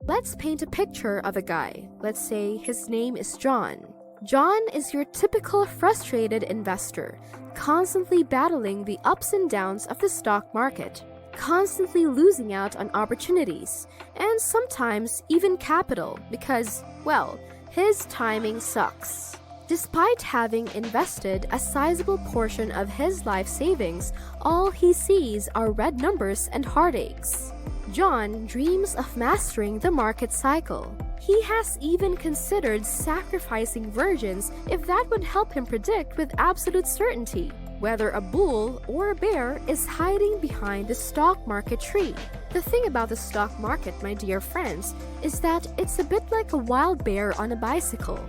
Let's paint a picture of a guy. Let's say his name is John. John is your typical frustrated investor, constantly battling the ups and downs of the stock market, constantly losing out on opportunities, and sometimes even capital because, well, his timing sucks. Despite having invested a sizable portion of his life savings, all he sees are red numbers and heartaches. John dreams of mastering the market cycle. He has even considered sacrificing virgins if that would help him predict with absolute certainty whether a bull or a bear is hiding behind the stock market tree. The thing about the stock market, my dear friends, is that it's a bit like a wild bear on a bicycle.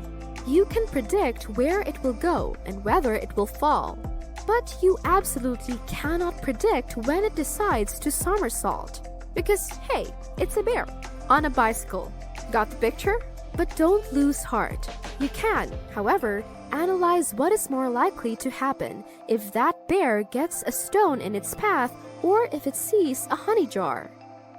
You can predict where it will go and whether it will fall, but you absolutely cannot predict when it decides to somersault. Because, hey, it's a bear on a bicycle. Got the picture? But don't lose heart. You can, however, analyze what is more likely to happen if that bear gets a stone in its path or if it sees a honey jar.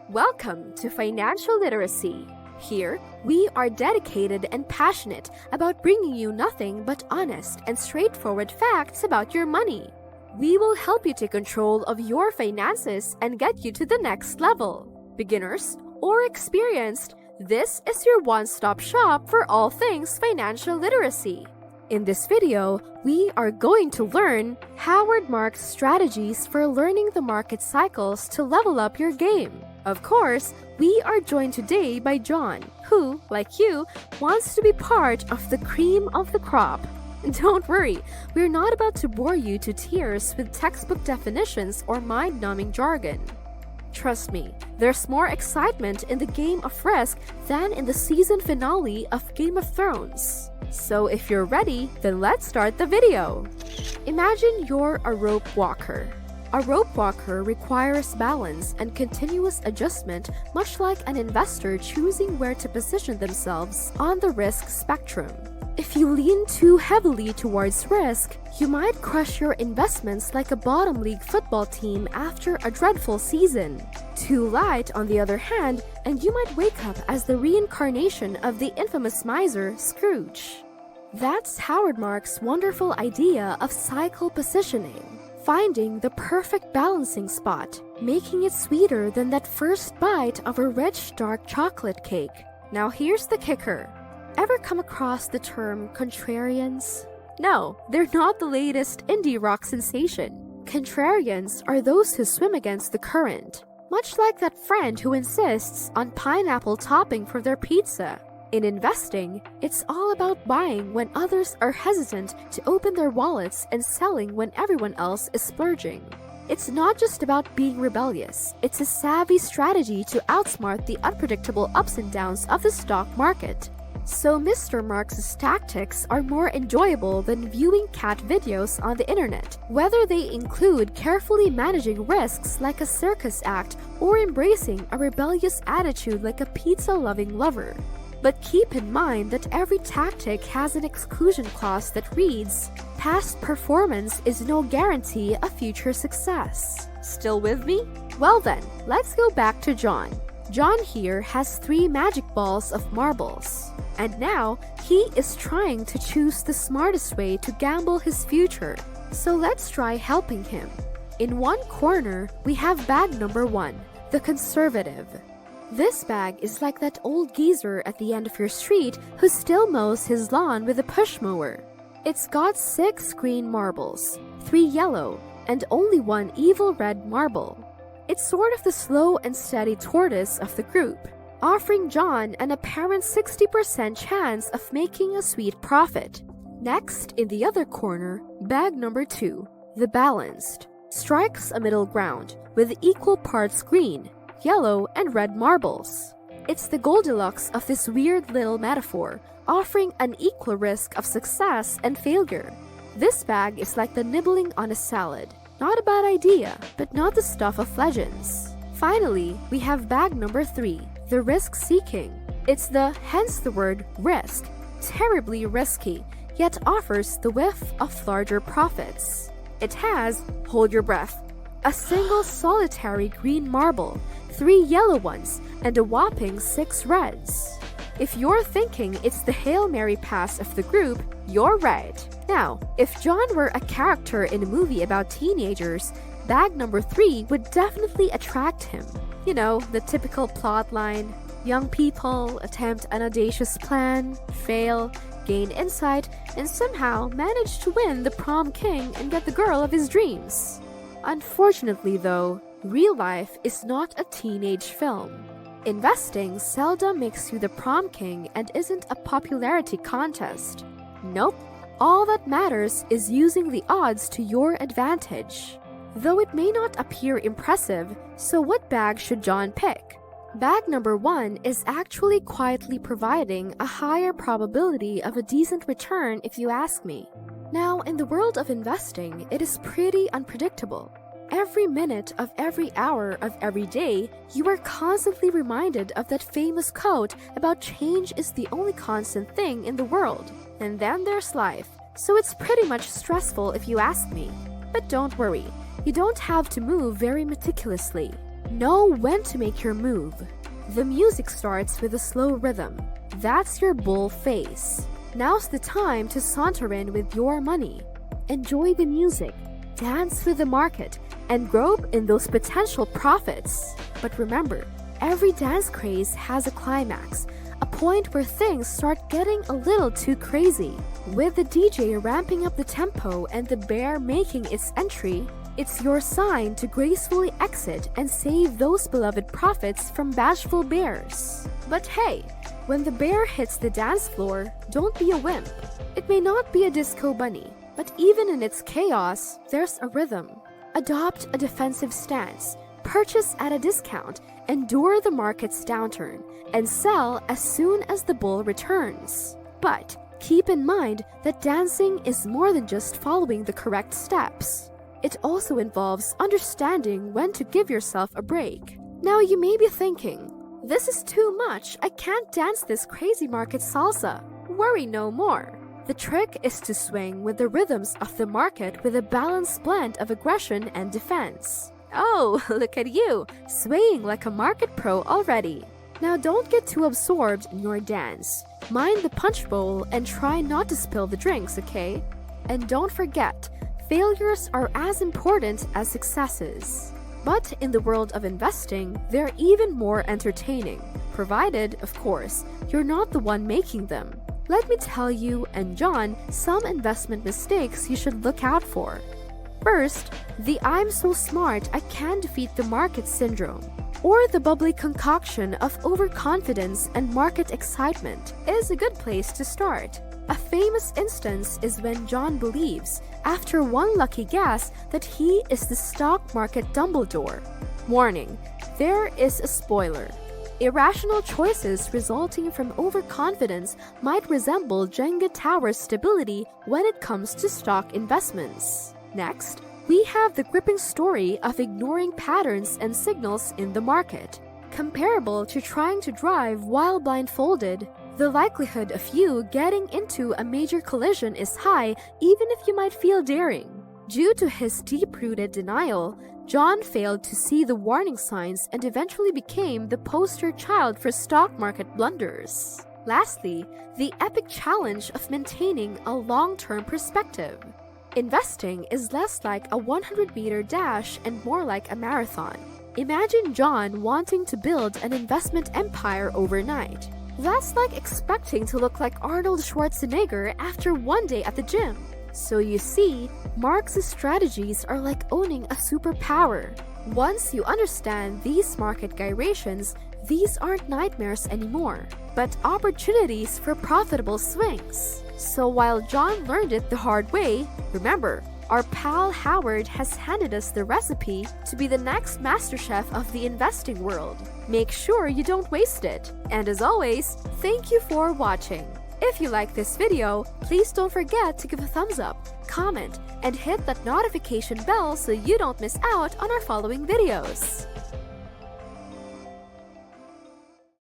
Welcome to Financial Literacy. Here, we are dedicated and passionate about bringing you nothing but honest and straightforward facts about your money. We will help you take control of your finances and get you to the next level. Beginners or experienced, this is your one-stop shop for all things financial literacy. In this video, we are going to learn Howard Marks' strategies for learning the market cycles to level up your game. Of course, we are joined today by John, who, like you, wants to be part of the cream of the crop. Don't worry, we're not about to bore you to tears with textbook definitions or mind-numbing jargon. Trust me, there's more excitement in the game of Risk than in the season finale of Game of Thrones. So if you're ready, then let's start the video. Imagine you're a rope walker. A rope walker requires balance and continuous adjustment, much like an investor choosing where to position themselves on the risk spectrum. If you lean too heavily towards risk, you might crush your investments like a bottom league football team after a dreadful season. Too light, on the other hand, and you might wake up as the reincarnation of the infamous miser, Scrooge. That's Howard Marks' wonderful idea of cycle positioning. Finding the perfect balancing spot, making it sweeter than that first bite of a rich dark chocolate cake. Now here's the kicker. Ever come across the term contrarians? No, they're not the latest indie rock sensation. Contrarians are those who swim against the current, much like that friend who insists on pineapple topping for their pizza. In investing, it's all about buying when others are hesitant to open their wallets and selling when everyone else is splurging. It's not just about being rebellious, it's a savvy strategy to outsmart the unpredictable ups and downs of the stock market. So Mr. Marks' tactics are more enjoyable than viewing cat videos on the internet, whether they include carefully managing risks like a circus act or embracing a rebellious attitude like a pizza-loving lover. But keep in mind that every tactic has an exclusion clause that reads, "Past performance is no guarantee of future success." Still with me? Well then, let's go back to John. John here has 3 magic balls of marbles. And now, he is trying to choose the smartest way to gamble his future. So let's try helping him. In one corner, we have bag number 1, the conservative. This bag is like that old geezer at the end of your street who still mows his lawn with a push mower. It's got 6 green marbles, 3 yellow, and only 1 evil red marble. It's sort of the slow and steady tortoise of the group, offering John an apparent 60% chance of making a sweet profit. Next, in the other corner, bag number 2, the balanced, strikes a middle ground with equal parts green, yellow, and red marbles. It's the Goldilocks of this weird little metaphor, offering an equal risk of success and failure. This bag is like the nibbling on a salad. Not a bad idea, but not the stuff of legends. Finally, we have bag number 3, the risk-seeking. It's the, hence the word, risk, terribly risky, yet offers the whiff of larger profits. It has, hold your breath, a single solitary green marble, 3 yellow ones, and a whopping 6 reds. If you're thinking it's the Hail Mary pass of the group, you're right. Now, if John were a character in a movie about teenagers, bag number 3 would definitely attract him. You know, the typical plot line: young people attempt an audacious plan, fail, gain insight, and somehow manage to win the prom king and get the girl of his dreams. Unfortunately though, real life is not a teenage film. Investing seldom makes you the prom king and isn't a popularity contest. Nope, all that matters is using the odds to your advantage. Though it may not appear impressive, so what bag should John pick? Bag number 1 is actually quietly providing a higher probability of a decent return if you ask me. Now, in the world of investing, it is pretty unpredictable. Every minute of every hour of every day, you are constantly reminded of that famous quote about change is the only constant thing in the world. And then there's life, so it's pretty much stressful if you ask me. But don't worry, you don't have to move very meticulously. Know when to make your move. The music starts with a slow rhythm. That's your bull face. Now's the time to saunter in with your money. Enjoy the music, dance with the market, and grope in those potential profits. But remember, every dance craze has a climax, a point where things start getting a little too crazy. With the DJ ramping up the tempo and the bear making its entry, it's your sign to gracefully exit and save those beloved profits from bashful bears. But hey, when the bear hits the dance floor, don't be a wimp. It may not be a disco bunny, but even in its chaos, there's a rhythm. Adopt a defensive stance, purchase at a discount, endure the market's downturn, and sell as soon as the bull returns. But keep in mind that dancing is more than just following the correct steps. It also involves understanding when to give yourself a break. Now you may be thinking, this is too much, I can't dance this crazy market salsa. Worry no more. The trick is to swing with the rhythms of the market with a balanced blend of aggression and defense. Oh, look at you, swaying like a market pro already. Now don't get too absorbed in your dance. Mind the punch bowl and try not to spill the drinks, okay? And don't forget, failures are as important as successes. But in the world of investing, they're even more entertaining, provided, of course, you're not the one making them. Let me tell you and John some investment mistakes you should look out for. First, the I'm so smart I can defeat the market syndrome, or the bubbly concoction of overconfidence and market excitement is a good place to start. A famous instance is when John believes, after one lucky guess, that he is the stock market Dumbledore. Warning, there is a spoiler. Irrational choices resulting from overconfidence might resemble Jenga tower stability when it comes to stock investments. Next, we have the gripping story of ignoring patterns and signals in the market. Comparable to trying to drive while blindfolded, the likelihood of you getting into a major collision is high even if you might feel daring. Due to his deep-rooted denial, John failed to see the warning signs and eventually became the poster child for stock market blunders. Lastly, the epic challenge of maintaining a long-term perspective. Investing is less like a 100-meter dash and more like a marathon. Imagine John wanting to build an investment empire overnight. That's like expecting to look like Arnold Schwarzenegger after one day at the gym. So you see, Marx's strategies are like owning a superpower. Once you understand these market gyrations, these aren't nightmares anymore, but opportunities for profitable swings. So while John learned it the hard way, remember, our pal Howard has handed us the recipe to be the next master chef of the investing world. Make sure you don't waste it. And as always, thank you for watching. If you like this video, please don't forget to give a thumbs up, comment, and hit that notification bell so you don't miss out on our following videos.